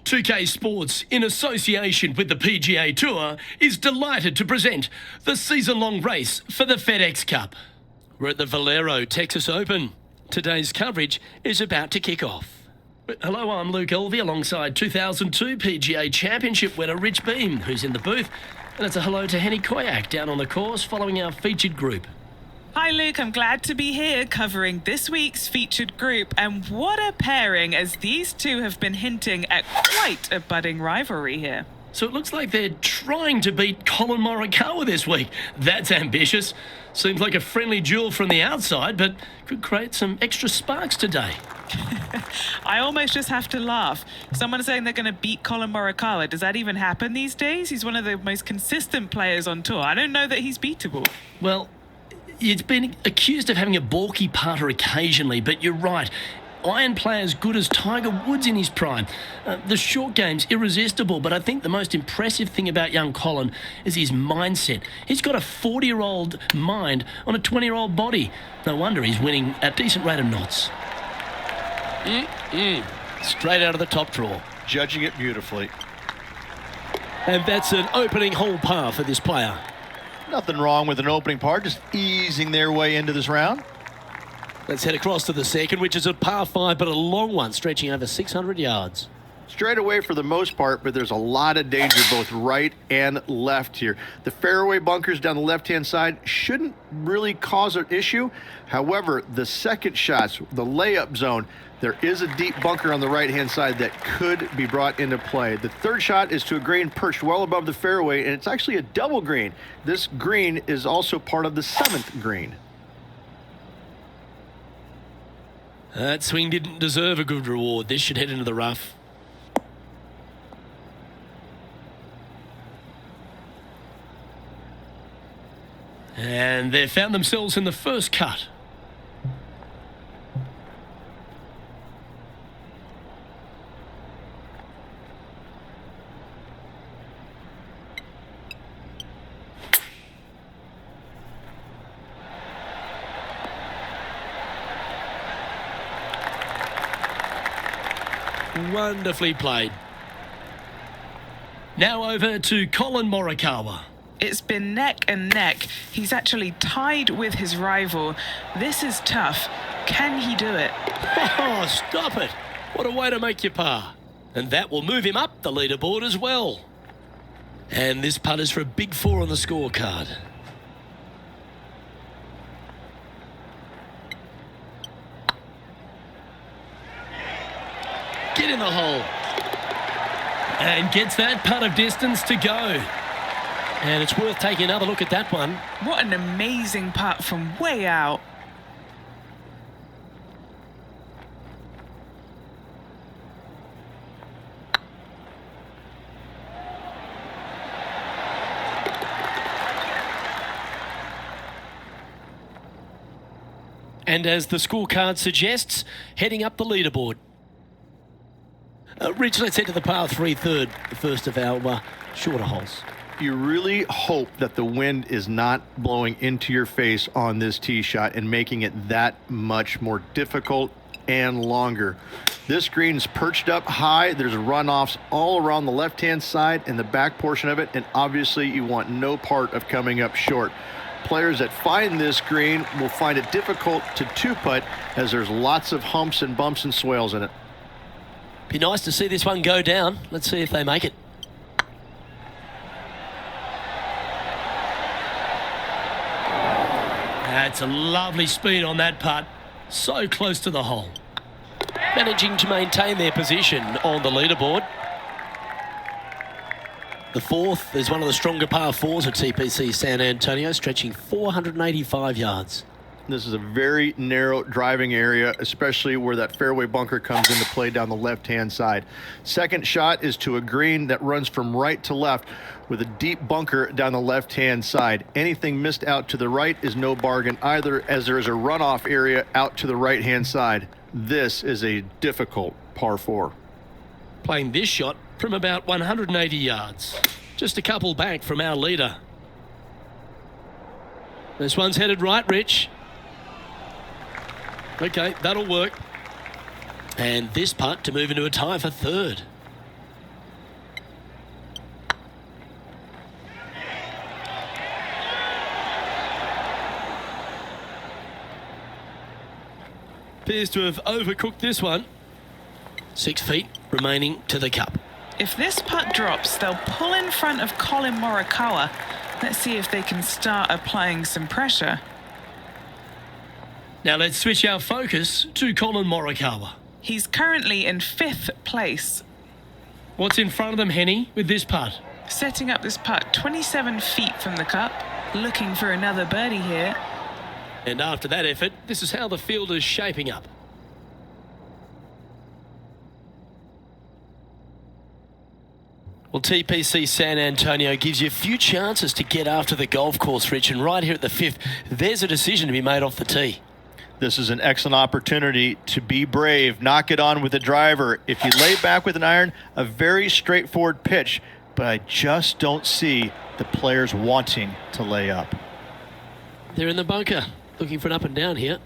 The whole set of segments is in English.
2K Sports, in association with the PGA Tour, is delighted to present the season-long race for the FedEx Cup. We're at the Valero Texas Open. Today's coverage is about to kick off. Hello, I'm Luke Elvey alongside 2002 PGA Championship winner Rich Beam, who's in the booth. And it's a hello to Henny Koyak down on the course following our featured group. Hi Luke, I'm glad to be here covering this week's featured group, and what a pairing, as these two have been hinting at quite a budding rivalry here. So it looks like they're trying to beat Colin Morikawa this week. That's ambitious. Seems like a friendly duel from the outside, but could create some extra sparks today. I almost just have to laugh. Someone saying they're going to beat Colin Morikawa. Does that even happen these days? He's one of the most consistent players on tour. I don't know that he's beatable. Well, it's been accused of having a balky putter occasionally, but you're right. Iron play as good as Tiger Woods in his prime. The short game's irresistible, but I think the most impressive thing about young Colin is his mindset. He's got a 40-year-old mind on a 20-year-old body. No wonder he's winning at a decent rate of knots. Straight out of the top draw. Judging it beautifully. And that's an opening hole par for this player. Nothing wrong with an opening par, just easing their way into this round. Let's head across to the second, which is a par 5, but a long one, stretching over 600 yards. Straight away for the most part, but there's a lot of danger both right and left here. The fairway bunkers down the left-hand side shouldn't really cause an issue. However, the second shots, the layup zone, there is a deep bunker on the right-hand side that could be brought into play. The third shot is to a green perched well above the fairway, and it's actually a double green. This green is also part of the 7th green. That swing didn't deserve a good reward. This should head into the rough. And they've found themselves in the first cut. Wonderfully played. Now over to Colin Morikawa. It's been neck and neck. He's actually tied with his rival. This is tough. Can he do it? Oh, stop it. What a way to make your par. And that will move him up the leaderboard as well. And this putt is for a big 4 on the scorecard. Get in the hole. And gets that putt of distance to go. And it's worth taking another look at that one. What an amazing putt from way out. And as the scorecard suggests, heading up the leaderboard. Rich, let's head to the par 3 third, the first of our shorter holes. You really hope that the wind is not blowing into your face on this tee shot and making it that much more difficult and longer. This green's perched up high. There's runoffs all around the left-hand side and the back portion of it, and obviously you want no part of coming up short. Players that find this green will find it difficult to two-putt as there's lots of humps and bumps and swales in it. Be nice to see this one go down. Let's see if they make it. That's a lovely speed on that putt. So close to the hole. Managing to maintain their position on the leaderboard. The fourth is one of the stronger par 4s at TPC San Antonio, stretching 485 yards. This is a very narrow driving area, especially where that fairway bunker comes into play down the left-hand side. Second shot is to a green that runs from right to left with a deep bunker down the left-hand side. Anything missed out to the right is no bargain either, as there is a runoff area out to the right-hand side. This is a difficult par 4. Playing this shot from about 180 yards. Just a couple back from our leader. This one's headed right, Rich. Okay, that'll work. And this putt to move into a tie for third. Appears to have overcooked this one. 6 feet remaining to the cup. If this putt drops, they'll pull in front of Colin Morikawa. Let's see if they can start applying some pressure. Now let's switch our focus to Colin Morikawa. He's currently in 5th place. What's in front of them, Henny, with this putt? Setting up this putt 27 feet from the cup, looking for another birdie here. And after that effort, this is how the field is shaping up. Well, TPC San Antonio gives you a few chances to get after the golf course, Rich, and right here at the 5th, there's a decision to be made off the tee. This is an excellent opportunity to be brave, knock it on with the driver. If you lay back with an iron, a very straightforward pitch, but I just don't see the players wanting to lay up. They're in the bunker, looking for an up and down here.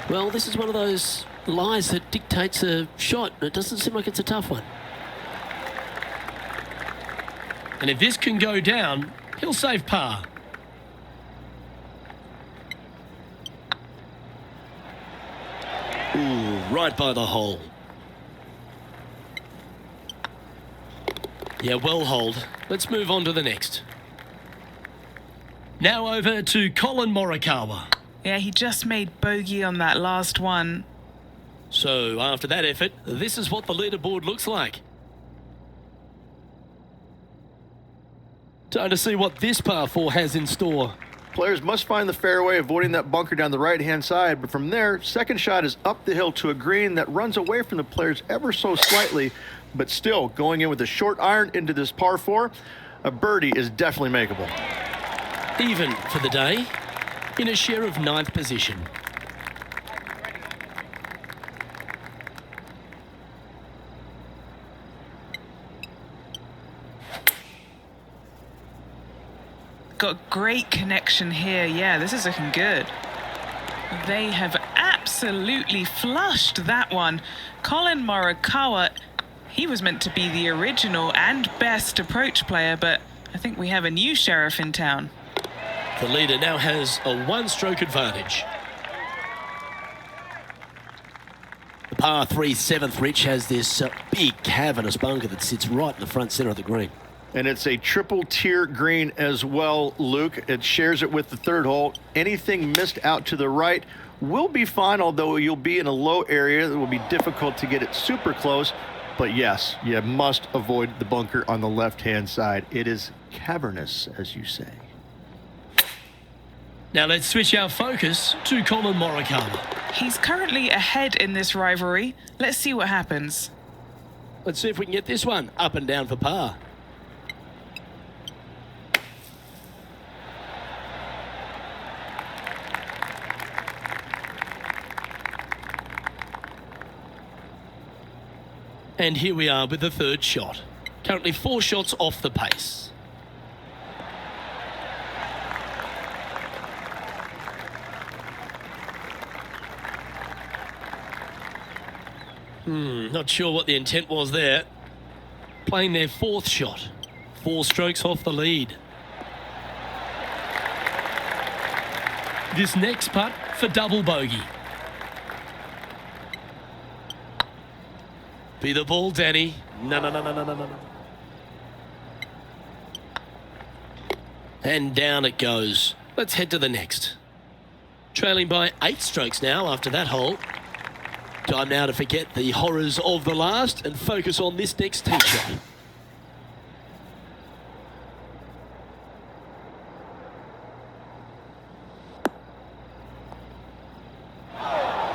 Well, this is one of those lies that dictates a shot. It doesn't seem like it's a tough one. And if this can go down, he'll save par. Ooh, right by the hole. Yeah, well holed. Let's move on to the next. Now over to Colin Morikawa. Yeah, he just made bogey on that last one. So after that effort, this is what the leaderboard looks like. Time to see what this par 4 has in store. Players must find the fairway, avoiding that bunker down the right-hand side, but from there, second shot is up the hill to a green that runs away from the players ever so slightly, but still going in with a short iron into this par 4, a birdie is definitely makeable. Even for the day, in a share of 9th position. Got great connection here. Yeah, this is looking good. They have absolutely flushed that one. Colin Morikawa, he was meant to be the original and best approach player, but I think we have a new sheriff in town. The leader now has a 1-stroke advantage. The par 3 7th, Rich, has this big cavernous bunker that sits right in the front centre of the green. And it's a triple tier green as well, Luke. It shares it with the 3rd hole. Anything missed out to the right will be fine, although you'll be in a low area. It will be difficult to get it super close. But yes, you must avoid the bunker on the left-hand side. It is cavernous, as you say. Now let's switch our focus to Colin Morikawa. He's currently ahead in this rivalry. Let's see what happens. Let's see if we can get this one up and down for par. And here we are with the 3rd shot. Currently 4 shots off the pace. Not sure what the intent was there. Playing their 4th shot. 4 strokes off the lead. This next putt for double bogey. Be the ball, Danny. No. And down it goes. Let's head to the next. Trailing by 8 strokes now after that hole. Time now to forget the horrors of the last and focus on this next tee shot.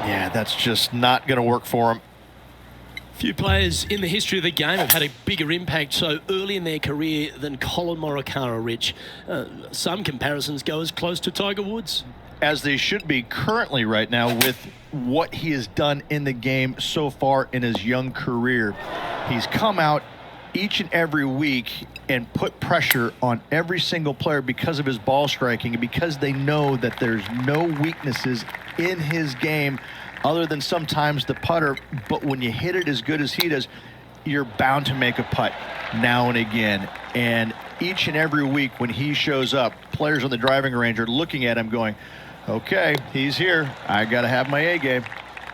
Yeah, that's just not going to work for him. Few players in the history of the game have had a bigger impact so early in their career than Colin Morikawa, Rich. Some comparisons go as close to Tiger Woods. As they should be currently right now with what he has done in the game so far in his young career. He's come out each and every week and put pressure on every single player because of his ball striking and because they know that there's no weaknesses in his game other than sometimes the putter. But when you hit it as good as he does, you're bound to make a putt now and again. And each and every week when he shows up, players on the driving range are looking at him going, okay, he's here. I got to have my A game.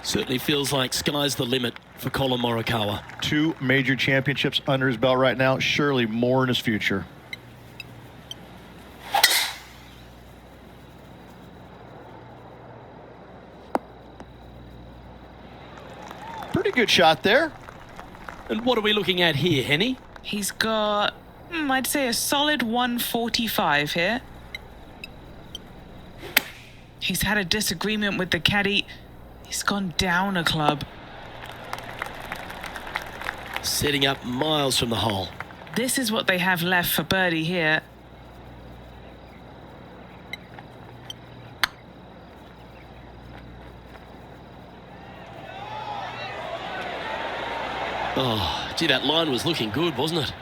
Certainly feels like sky's the limit for Colin Morikawa. 2 major championships under his belt right now. Surely more in his future. Pretty good shot there. And what are we looking at here, Henny? He's got, I'd say a solid 145 here. He's had a disagreement with the caddy. He's gone down a club. Setting up miles from the hole. This is what they have left for birdie here. Oh, gee, that line was looking good, wasn't it?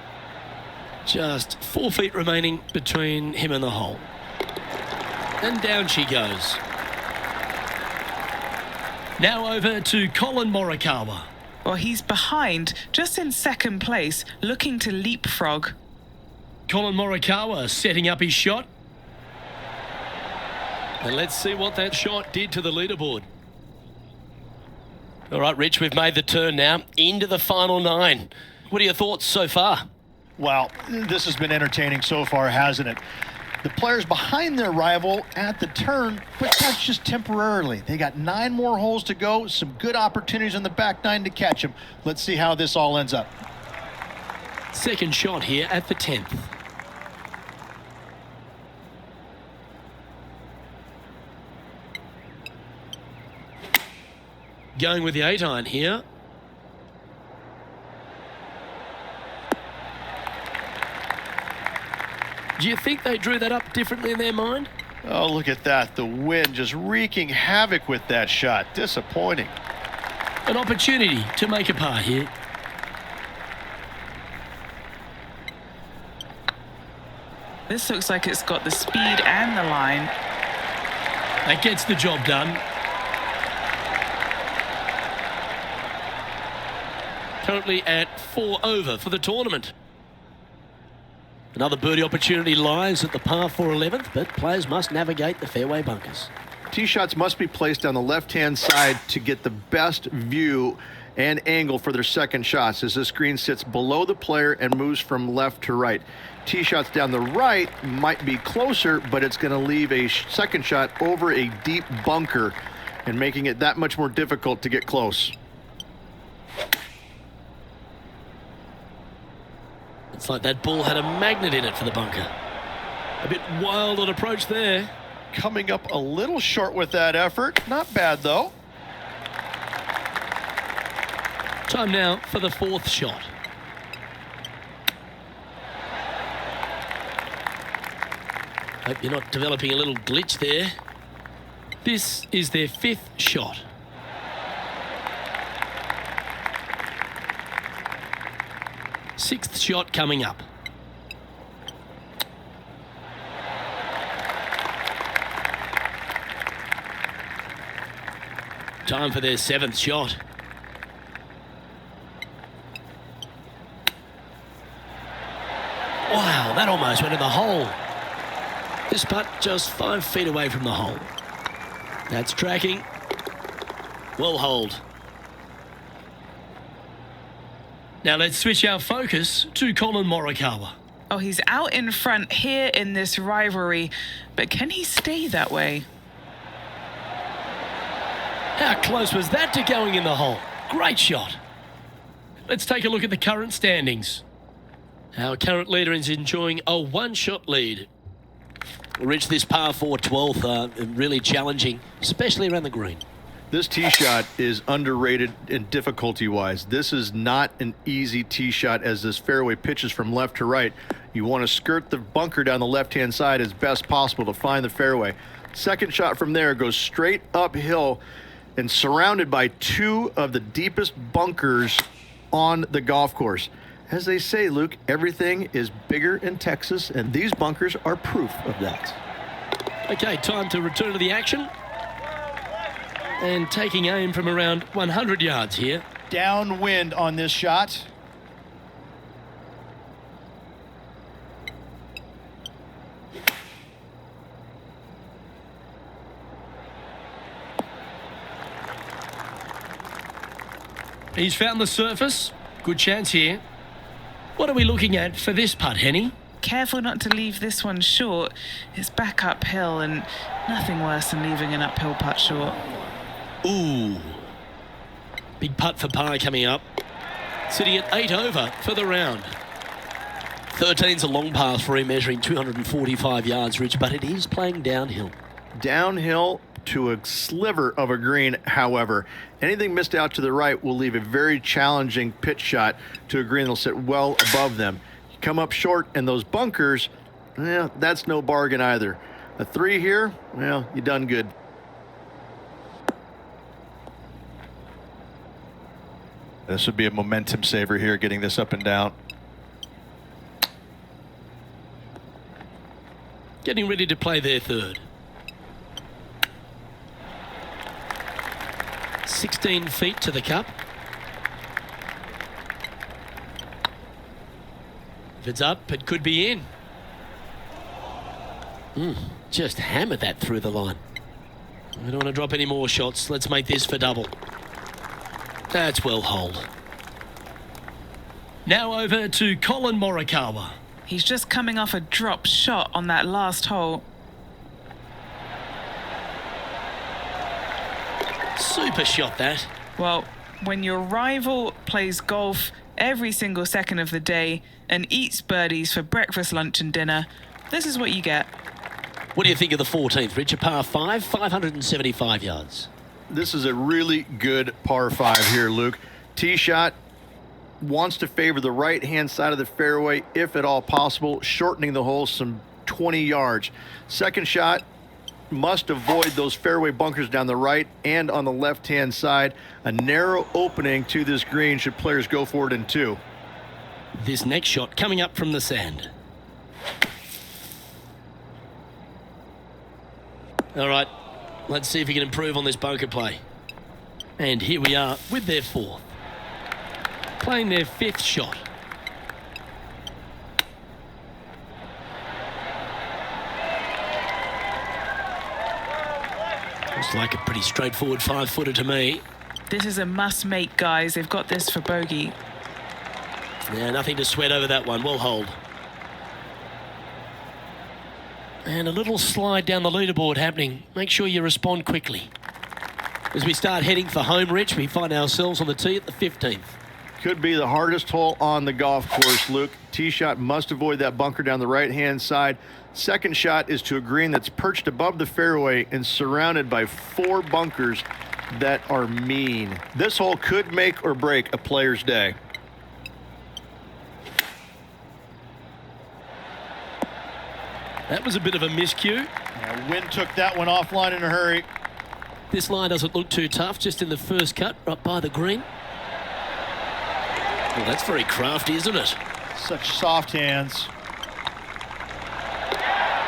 Just 4 feet remaining between him and the hole. And down she goes. Now over to Colin Morikawa. Well, he's behind, just in second place, looking to leapfrog. Colin Morikawa setting up his shot. And let's see what that shot did to the leaderboard. All right, Rich, we've made the turn now into the final 9. What are your thoughts so far? Well, this has been entertaining so far, hasn't it? The players behind their rival at the turn, but that's just temporarily. They got 9 more holes to go, some good opportunities on the back 9 to catch them. Let's see how this all ends up. Second shot here at the 10th. Going with the 8-iron here. Do you think they drew that up differently in their mind? Oh, look at that. The wind just wreaking havoc with that shot. Disappointing. An opportunity to make a par here. This looks like it's got the speed and the line. That gets the job done. Currently at 4 over for the tournament. Another birdie opportunity lies at the par 4 11th, but players must navigate the fairway bunkers. Tee shots must be placed on the left-hand side to get the best view and angle for their second shots as this green sits below the player and moves from left to right. Tee shots down the right might be closer, but it's going to leave a second shot over a deep bunker and making it that much more difficult to get close. It's like that ball had a magnet in it for the bunker. A bit wild on approach there. Coming up a little short with that effort. Not bad, though. Time now for the 4th shot. Hope you're not developing a little glitch there. This is their 5th shot. Sixth shot coming up. Time for their 7th shot. Wow, that almost went in the hole. This putt just 5 feet away from the hole. That's tracking. Well holed. Now let's switch our focus to Colin Morikawa. Oh, he's out in front here in this rivalry, but can he stay that way? How close was that to going in the hole? Great shot. Let's take a look at the current standings. Our current leader is enjoying a 1-shot lead. We'll reach this par 4 12th, really challenging, especially around the green. This tee shot is underrated in difficulty-wise. This is not an easy tee shot as this fairway pitches from left to right. You want to skirt the bunker down the left-hand side as best possible to find the fairway. Second shot from there goes straight uphill and surrounded by 2 of the deepest bunkers on the golf course. As they say, Luke, everything is bigger in Texas, and these bunkers are proof of that. Okay, time to return to the action. And taking aim from around 100 yards here. Downwind on this shot. He's found the surface. Good chance here. What are we looking at for this putt, Henny? Careful not to leave this one short. It's back uphill and nothing worse than leaving an uphill putt short. Ooh. Big putt for par coming up. Sitting at 8 over for the round. 13's a long par 3, measuring 245 yards, Rich, but it is playing downhill. Downhill to a sliver of a green, however. Anything missed out to the right will leave a very challenging pitch shot to a green that'll sit well above them. You come up short, and those bunkers, that's no bargain either. A 3 here, well, you done good. This would be a momentum saver here, getting this up and down. Getting ready to play their third. 16 feet to the cup. If it's up, it could be in. Just hammered that through the line. We don't want to drop any more shots. Let's make this for double. That's well holed. Now over to Colin Morikawa. He's just coming off a drop shot on that last hole. Super shot that. Well, when your rival plays golf every single second of the day and eats birdies for breakfast, lunch and dinner, this is what you get. What do you think of the 14th, Rich? A par 5, 575 yards. This is a really good par 5 here, Luke. Tee shot wants to favor the right-hand side of the fairway, if at all possible, shortening the hole some 20 yards. Second shot must avoid those fairway bunkers down the right and on the left-hand side. A narrow opening to this green should players go for it in 2. This next shot coming up from the sand. All right, let's see if we can improve on this bunker play. And here we are with their 4th. Playing their 5th shot. Looks like a pretty straightforward 5-footer to me. This is a must-make, guys. They've got this for bogey. Yeah, nothing to sweat over that one. Well hold. And a little slide down the leaderboard happening. Make sure you respond quickly. As we start heading for home, Rich, we find ourselves on the tee at the 15th. Could be the hardest hole on the golf course, Luke. Tee shot must avoid that bunker down the right-hand side. Second shot is to a green that's perched above the fairway and surrounded by 4 bunkers that are mean. This hole could make or break a player's day. That was a bit of a miscue. Yeah, Wind took that one offline in a hurry. This line doesn't look too tough, just in the first cut, right by the green. Well, that's very crafty, isn't it? Such soft hands.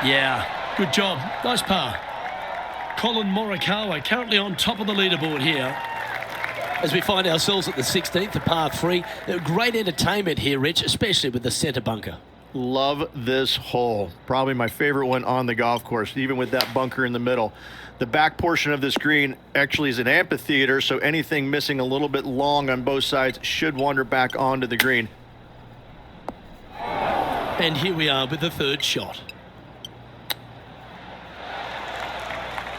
Yeah, good job. Nice par. Colin Morikawa currently on top of the leaderboard here. As we find ourselves at the 16th, the par 3. Great entertainment here, Rich, especially with the centre bunker. Love this hole. Probably my favorite one on the golf course, even with that bunker in the middle. The back portion of this green actually is an amphitheater, so anything missing a little bit long on both sides should wander back onto the green. And here we are with the 3rd shot.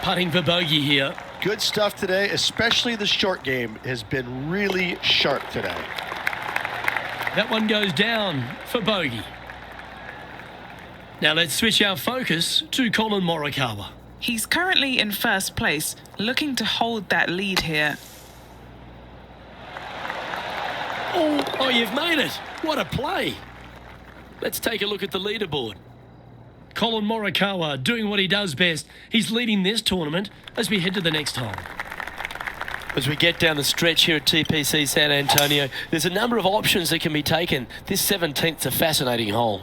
Putting for bogey here. Good stuff today, especially the short game has been really sharp today. That one goes down for bogey. Now let's switch our focus to Colin Morikawa. He's currently in first place, looking to hold that lead here. Oh, you've made it. What a play. Let's take a look at the leaderboard. Colin Morikawa doing what he does best. He's leading this tournament as we head to the next hole. As we get down the stretch here at TPC San Antonio, there's a number of options that can be taken. This 17th's a fascinating hole.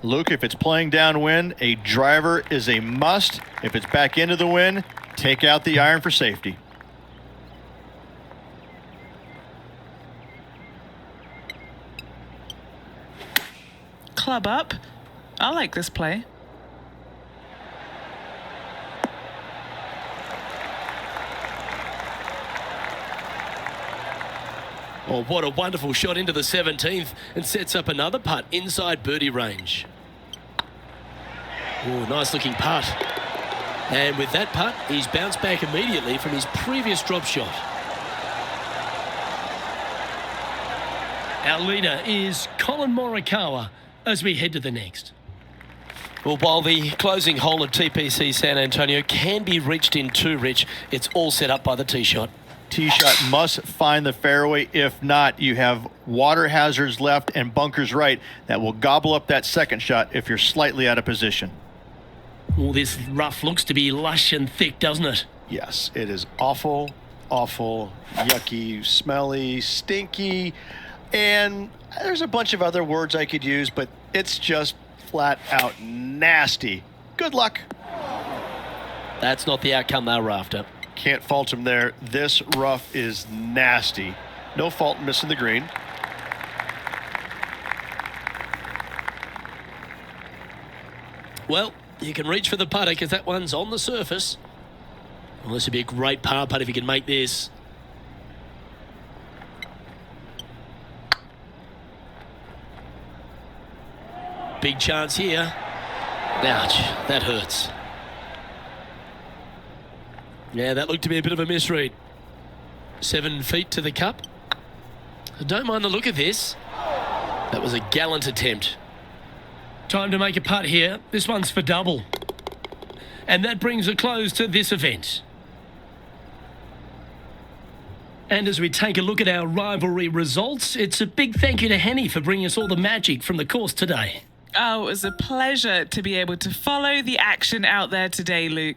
Luke, if it's playing downwind, a driver is a must. If it's back into the wind, take out the iron for safety. Club up. I like this play. Oh, what a wonderful shot into the 17th and sets up another putt inside birdie range. Oh, nice looking putt. And with that putt, he's bounced back immediately from his previous drop shot. Our leader is Colin Morikawa as we head to the next. Well, while the closing hole of TPC San Antonio can be reached in two, Rich, it's all set up by the tee shot. Tee shot must find the fairway. If not, you have water hazards left and bunkers right that will gobble up that second shot if you're slightly out of position. Well, this rough looks to be lush and thick, doesn't it? Yes, it is awful, awful, yucky, smelly, stinky, and there's a bunch of other words I could use, but it's just flat out nasty. Good luck. That's not the outcome they were after. Can't fault him there. This rough is nasty. No fault in missing the green. Well, you can reach for the putter because that one's on the surface. Well, this would be a great par putt if you can make this. Big chance here. Ouch, that hurts. Yeah, that looked to be a bit of a misread. 7 feet to the cup. I don't mind the look of this. That was a gallant attempt. Time to make a putt here. This one's for double. And that brings a close to this event. And as we take a look at our rivalry results, it's a big thank you to Henny for bringing us all the magic from the course today. Oh, it was a pleasure to be able to follow the action out there today, Luke.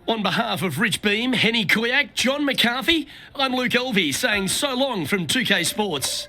On behalf of Rich Beam, Henny Kuyak, John McCarthy, I'm Luke Elvey saying so long from 2K Sports.